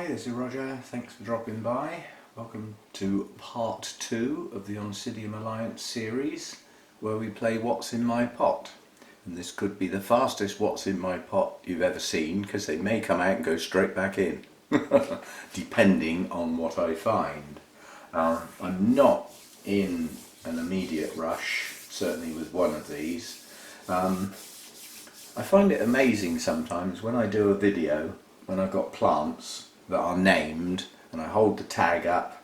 Hi, this is Roger. Thanks for dropping by. Welcome to part 2 of the Oncidium Alliance series, where we play What's in My Pot. And this could be the fastest What's in My Pot you've ever seen, because they may come out and go straight back in, depending on what I find. I'm not in an immediate rush, certainly with one of these. I find it amazing sometimes when I do a video, when I've got plants that are named and I hold the tag up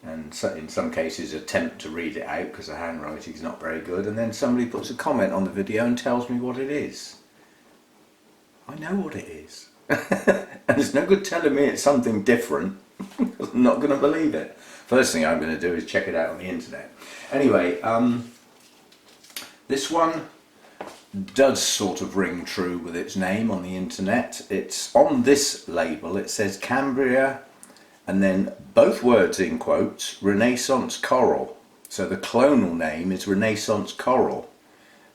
and in some cases attempt to read it out because the handwriting is not very good, and then somebody puts a comment on the video and tells me what it is. I know what it is. And it's no good telling me it's something different. I'm not going to believe it. First thing I'm going to do is check it out on the internet. Anyway, this one does sort of ring true with its name on the internet. It's on this label, it says Cambria and then both words in quotes, Renaissance Coral. So the clonal name is Renaissance Coral.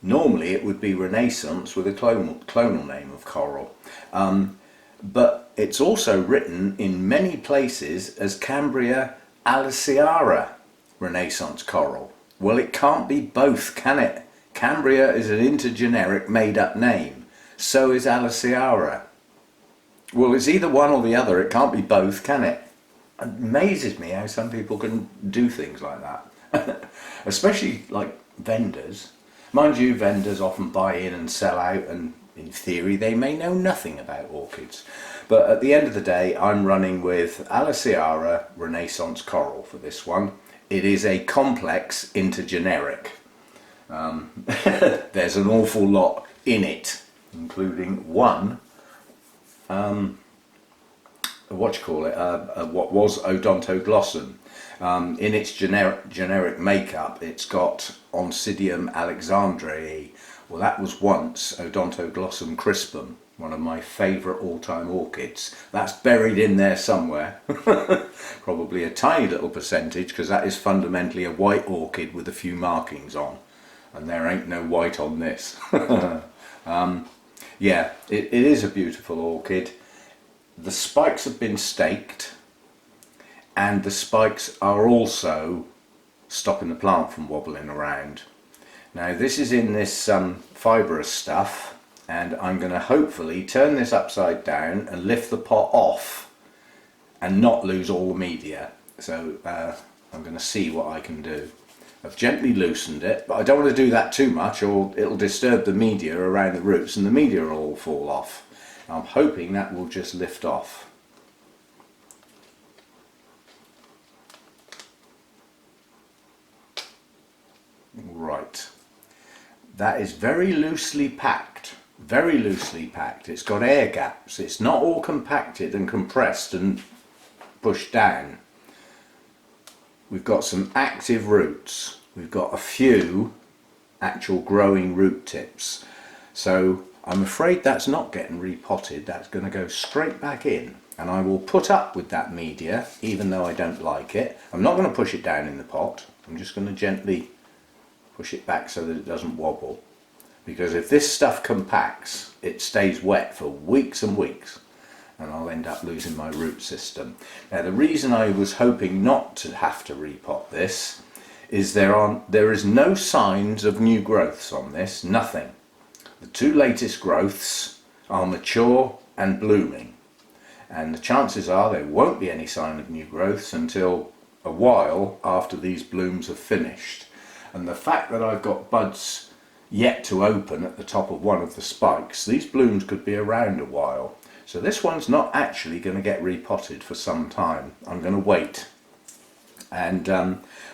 Normally it would be Renaissance with a clonal name of coral. But it's also written in many places as Cambria Alliance Renaissance Coral. Well, it can't be both, can it? Cambria is an intergeneric made-up name. So is Alliance. Well, it's either one or the other. It can't be both, can it? It amazes me how some people can do things like that. Especially like vendors. Mind you, vendors often buy in and sell out, and in theory they may know nothing about orchids. But at the end of the day, I'm running with Alliance Renaissance Coral for this one. It is a complex intergeneric. There's an awful lot in it, including one, what was Odontoglossum. In its generic makeup, it's got Oncidium Alexandriae. Well, that was once Odontoglossum crispum, one of my favourite all-time orchids. That's buried in there somewhere. Probably a tiny little percentage, because that is fundamentally a white orchid with a few markings on. And there ain't no white on this. Yeah, it is a beautiful orchid. The spikes have been staked, and the spikes are also stopping the plant from wobbling around. Now this is in this fibrous stuff, and I'm going to hopefully turn this upside down and lift the pot off and not lose all the media. So I'm going to see what I can do. I've gently loosened it, but I don't want to do that too much or it'll disturb the media around the roots and the media will all fall off. I'm hoping that will just lift off. Right. That is very loosely packed. Very loosely packed. It's got air gaps. It's not all compacted and compressed and pushed down. We've got some active roots. We've got a few actual growing root tips. So I'm afraid that's not getting repotted. That's going to go straight back in. And I will put up with that media, even though I don't like it. I'm not going to push it down in the pot. I'm just going to gently push it back so that it doesn't wobble. Because if this stuff compacts, it stays wet for weeks and weeks. And I'll end up losing my root system. Now the reason I was hoping not to have to repot this is there is no signs of new growths on this, nothing. The two latest growths are mature and blooming, and the chances are there won't be any sign of new growths until a while after these blooms have finished. And the fact that I've got buds yet to open at the top of one of the spikes, these blooms could be around a while. So this one's not actually going to get repotted for some time. I'm going to wait. And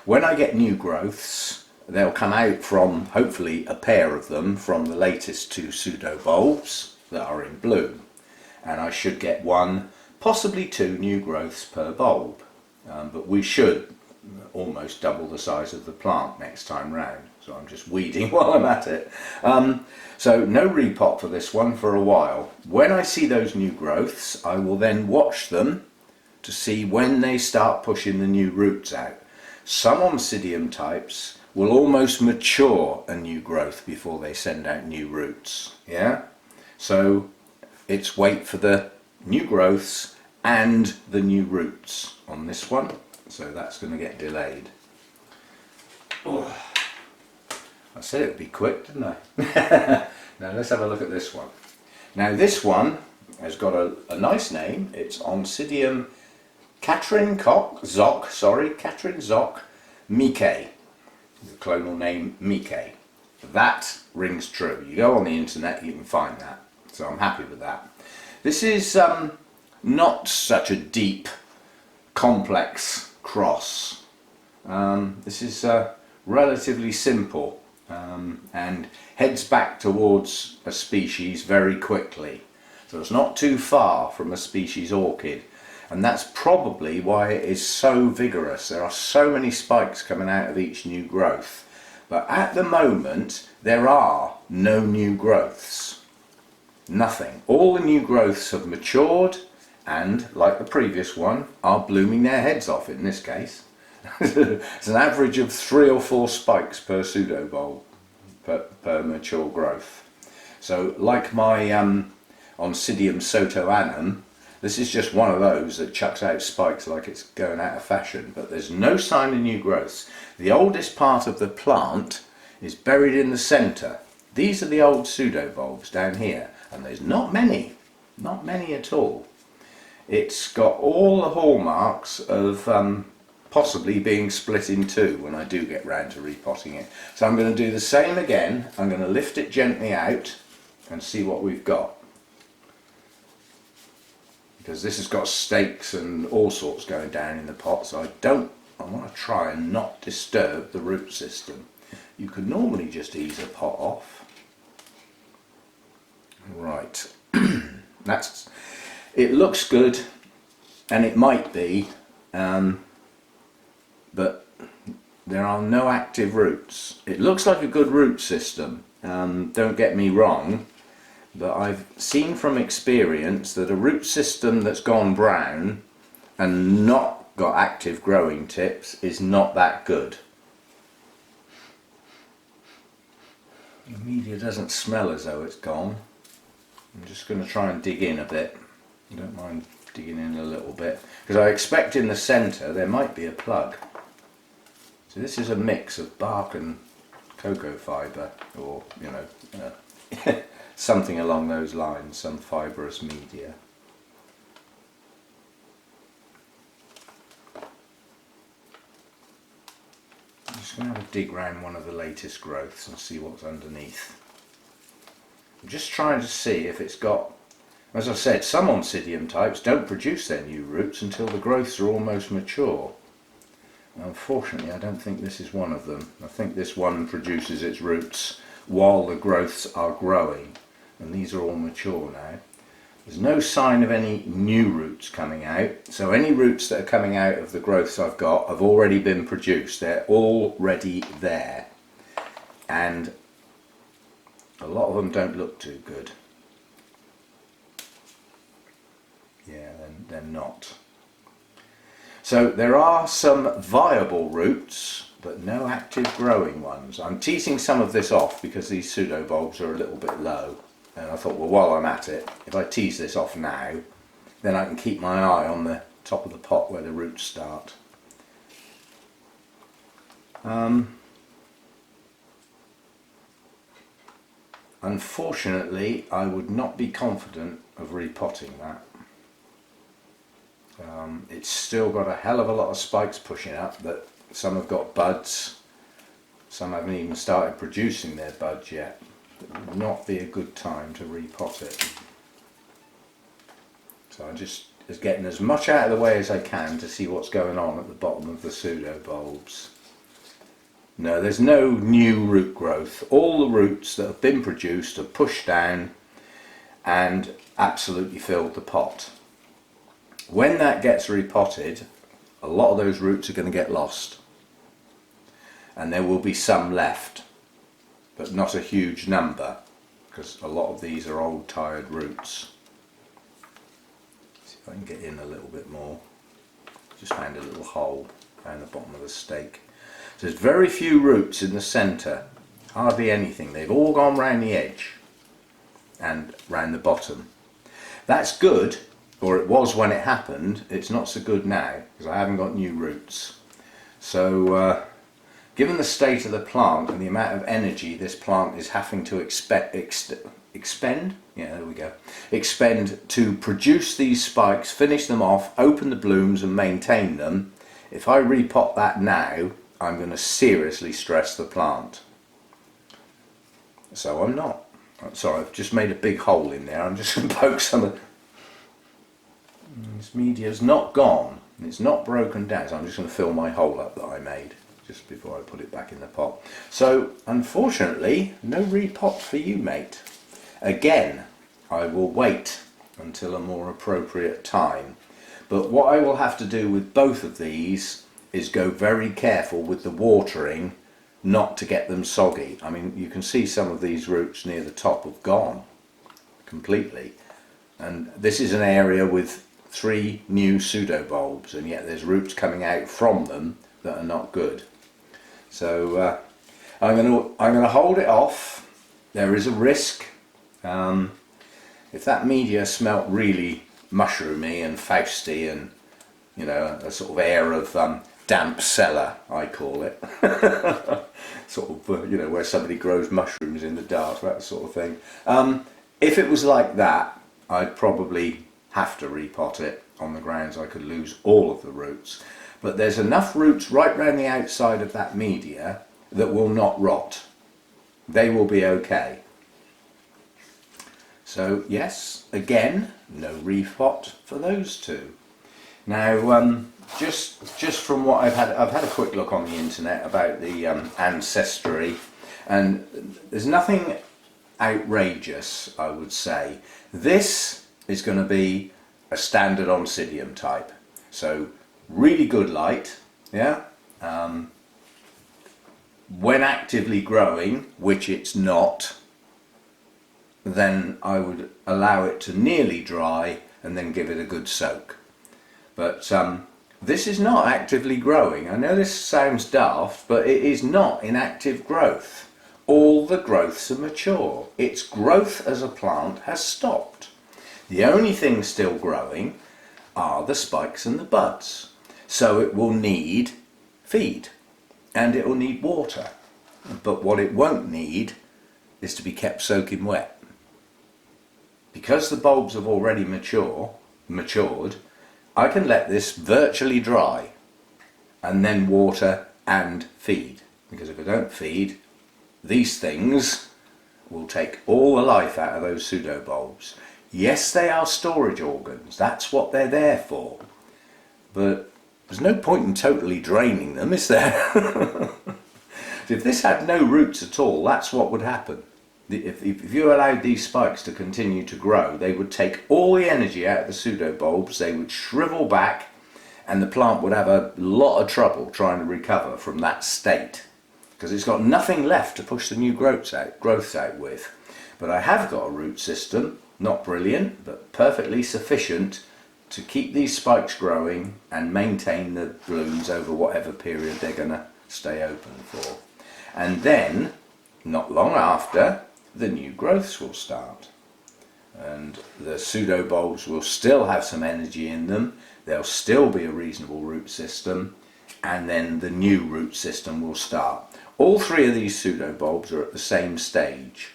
when I get new growths, they'll come out from, hopefully, a pair of them from the latest two pseudo bulbs that are in bloom. And I should get one, possibly two new growths per bulb. But we should almost double the size of the plant next time round. So I'm just weeding while I'm at it. So no repot for this one for a while. When I see those new growths, I will then watch them to see when they start pushing the new roots out. Some Oncidium types will almost mature a new growth before they send out new roots. Yeah? So it's wait for the new growths and the new roots on this one, so that's going to get delayed. Oh, I said it would be quick, didn't I? Now let's have a look at this one. Now this one has got a nice name. It's Oncidium Catherine Zoc Mike. The clonal name Mike. That rings true. You go on the internet, you can find that. So I'm happy with that. This is not such a deep, complex cross. This is relatively simple and heads back towards a species very quickly. So it's not too far from a species orchid, and that's probably why it is so vigorous. There are so many spikes coming out of each new growth, but at the moment there are no new growths. Nothing. All the new growths have matured and, like the previous one, are blooming their heads off in this case. It's an average of 3 or 4 spikes per pseudobulb per mature growth. So like my Oncidium sotoanum, this is just one of those that chucks out spikes like it's going out of fashion, but there's no sign of new growths. The oldest part of the plant is buried in the centre. These are the old pseudobulbs down here, and there's not many at all. It's got all the hallmarks of possibly being split in two when I do get round to repotting it. So I'm going to do the same again. I'm going to lift it gently out and see what we've got, because this has got stakes and all sorts going down in the pot, so I want to try and not disturb the root system. You can normally just ease a pot off. Right. It looks good, and it might be, but there are no active roots. It looks like a good root system, don't get me wrong, but I've seen from experience that a root system that's gone brown and not got active growing tips is not that good. The media doesn't smell as though it's gone. I'm just going to try and dig in a bit. I don't mind digging in a little bit, because I expect in the centre there might be a plug. So this is a mix of bark and cocoa fibre, or something along those lines, some fibrous media. I'm just going to have a dig round one of the latest growths and see what's underneath. I'm just trying to see if it's got, as I said, some Oncidium types don't produce their new roots until the growths are almost mature. Unfortunately, I don't think this is one of them. I think this one produces its roots while the growths are growing, and these are all mature now. There's no sign of any new roots coming out, so any roots that are coming out of the growths I've got have already been produced. They're already there, and a lot of them don't look too good. Yeah, they're not. So there are some viable roots, but no active growing ones. I'm teasing some of this off because these pseudobulbs are a little bit low, and I thought, well, while I'm at it, if I tease this off now, then I can keep my eye on the top of the pot where the roots start. Unfortunately, I would not be confident of repotting that. It's still got a hell of a lot of spikes pushing up, but some have got buds, some haven't even started producing their buds yet. It would not be a good time to repot it. So I'm just getting as much out of the way as I can to see what's going on at the bottom of the pseudobulbs. No, there's no new root growth. All the roots that have been produced are pushed down and absolutely filled the pot. When that gets repotted, a lot of those roots are going to get lost, and there will be some left, but not a huge number, because a lot of these are old tired roots. See if I can get in a little bit more. Just found a little hole down the bottom of the stake. So there's very few roots in the centre, hardly anything. They've all gone round the edge and round the bottom. That's good. or it was when it happened. It's not so good now because I haven't got new roots. So given the state of the plant and the amount of energy this plant is having to expend, yeah, there we go, expend to produce these spikes, finish them off, open the blooms and maintain them, if I repot that now, I'm going to seriously stress the plant. So I'm not. Sorry, I've just made a big hole in there. I'm just going to poke some of this media's not gone. It's not broken down, so I'm just going to fill my hole up that I made just before I put it back in the pot. So unfortunately, no repot for you, mate. Again, I will wait until a more appropriate time. But what I will have to do with both of these is go very careful with the watering, not to get them soggy. I mean, you can see some of these roots near the top have gone completely. And this is an area with 3 new pseudobulbs, and yet there's roots coming out from them that are not good. So I'm going to hold it off. There is a risk. If that media smelt really mushroomy and fausty and, you know, a sort of air of damp cellar, I call it, sort of, you know, where somebody grows mushrooms in the dark, that sort of thing. If it was like that, I'd probably have to repot it on the grounds I could lose all of the roots. But there's enough roots right round the outside of that media that will not rot. They will be okay. So yes, again, no repot for those two. Now, just from what I've had a quick look on the internet about the ancestry, and there's nothing outrageous, I would say. This is going to be a standard Oncidium type, so really good light, yeah. When actively growing, which it's not, then I would allow it to nearly dry and then give it a good soak. But this is not actively growing. I know this sounds daft, but it is not in active growth. All the growths are mature. Its growth as a plant has stopped. The only things still growing are the spikes and the buds. So it will need feed and it will need water. But what it won't need is to be kept soaking wet. Because the bulbs have already matured, I can let this virtually dry and then water and feed. Because if I don't feed, these things will take all the life out of those pseudobulbs. Yes, they are storage organs, that's what they're there for. But there's no point in totally draining them, is there? If this had no roots at all, that's what would happen. If you allowed these spikes to continue to grow, they would take all the energy out of the pseudobulbs, they would shrivel back, and the plant would have a lot of trouble trying to recover from that state, because it's got nothing left to push the new growths out with. But I have got a root system, not brilliant, but perfectly sufficient to keep these spikes growing and maintain the blooms over whatever period they're going to stay open for. And then, not long after, the new growths will start. And the pseudobulbs will still have some energy in them, there'll still be a reasonable root system, and then the new root system will start. All 3 of these pseudobulbs are at the same stage.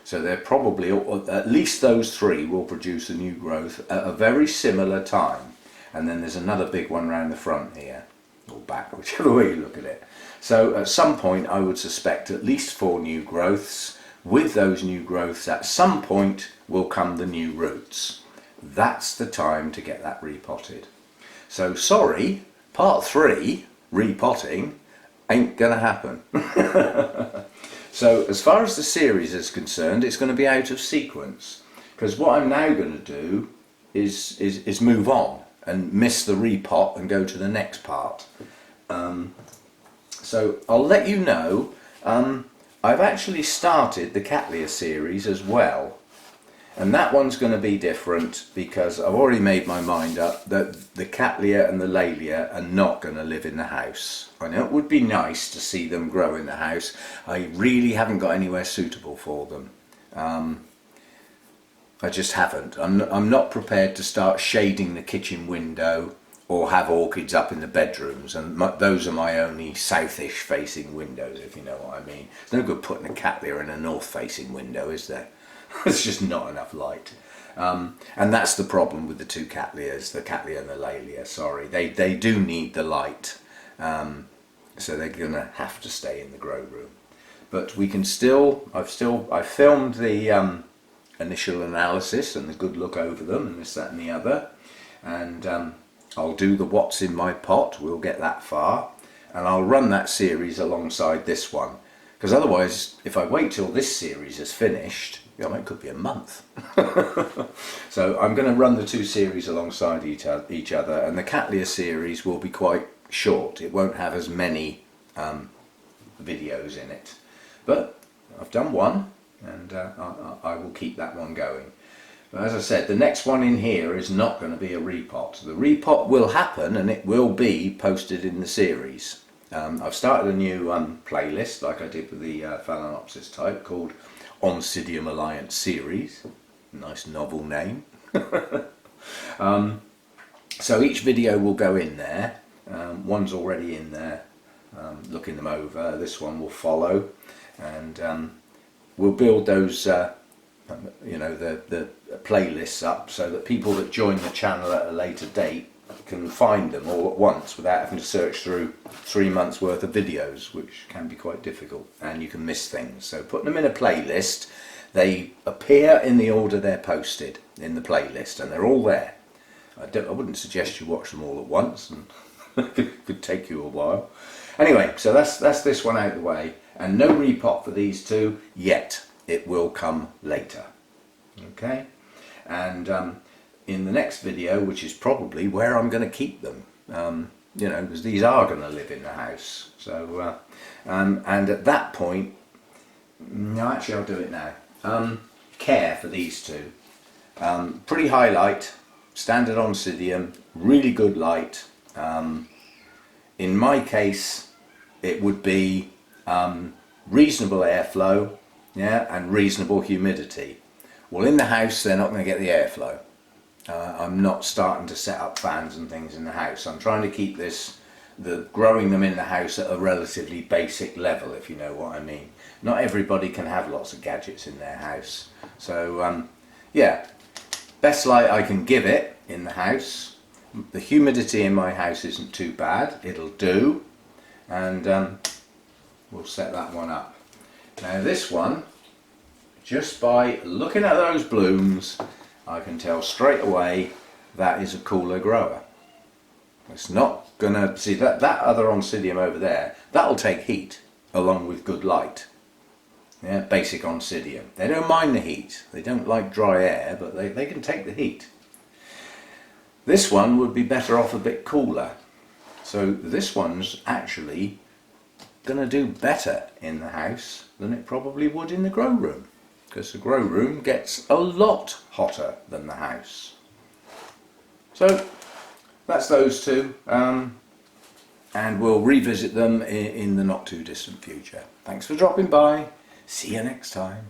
So they're probably, at least those 3 will produce a new growth at a very similar time. And then there's another big one round the front here, or back, whichever way you look at it. So at some point I would suspect at least 4 new growths. With those new growths at some point will come the new roots. That's the time to get that repotted. So sorry, part 3, repotting, ain't gonna happen. So as far as the series is concerned, it's going to be out of sequence, because what I'm now going to do is move on and miss the repot and go to the next part. So I'll let you know, I've actually started the Cattleya series as well, and that one's going to be different because I've already made my mind up that the Cattleya and the Laelia are not going to live in the house. I know it would be nice to see them grow in the house. I really haven't got anywhere suitable for them. I just haven't. I'm not prepared to start shading the kitchen window or have orchids up in the bedrooms, and those are my only southish facing windows, if you know what I mean. It's no good putting a cattleya in a north facing window, is there? There's just not enough light. And that's the problem with the two cattleyas, the cattleya and the laelia, sorry. They do need the light, so they're going to have to stay in the grow room. But we can still, I've filmed the initial analysis and the good look over them and this, that and the other, and I'll do the what's in my pot, we'll get that far, and I'll run that series alongside this one, because otherwise if I wait till this series is finished, you know, it could be a month. So I'm going to run the two series alongside each other, and the cattleya series will be quite short. It won't have as many videos in it, but I've done one, and I will keep that one going. But as I said, the next one in here is not going to be a repot. The repot will happen, and it will be posted in the series. I've started a new playlist, like I did with the Phalaenopsis type, called Oncidium Alliance Series. Nice novel name. So each video will go in there. One's already in there, looking them over. This one will follow, and we'll build those you know, the playlists up so that people that join the channel at a later date can find them all at once without having to search through 3 months worth of videos, which can be quite difficult, and you can miss things. So putting them in a playlist, they appear in the order they're posted in the playlist, and they're all there. I wouldn't suggest you watch them all at once, and it could take you a while. Anyway, so that's this one out of the way, and no repot for these two yet. It will come later. Okay, and in the next video, which is probably where I'm going to keep them, you know, because these are going to live in the house. So and at that point, no, actually I'll do it now. Care for these two. Pretty high light, standard Oncidium, really good light. In my case, it would be reasonable airflow, yeah, and reasonable humidity. Well, in the house they're not going to get the airflow. I'm not starting to set up fans and things in the house. I'm trying to keep growing them in the house at a relatively basic level, if you know what I mean. Not everybody can have lots of gadgets in their house. So yeah, best light I can give it in the house. The humidity in my house isn't too bad, it'll do, and we'll set that one up. Now this one, just by looking at those blooms, I can tell straight away that is a cooler grower. It's not gonna, see that other Oncidium over there, that'll take heat along with good light. Yeah, basic Oncidium. They don't mind the heat. They don't like dry air, but they can take the heat. This one would be better off a bit cooler. So this one's actually going to do better in the house than it probably would in the grow room, because the grow room gets a lot hotter than the house. So that's those two, and we'll revisit them in the not too distant future. Thanks for dropping by. See you next time.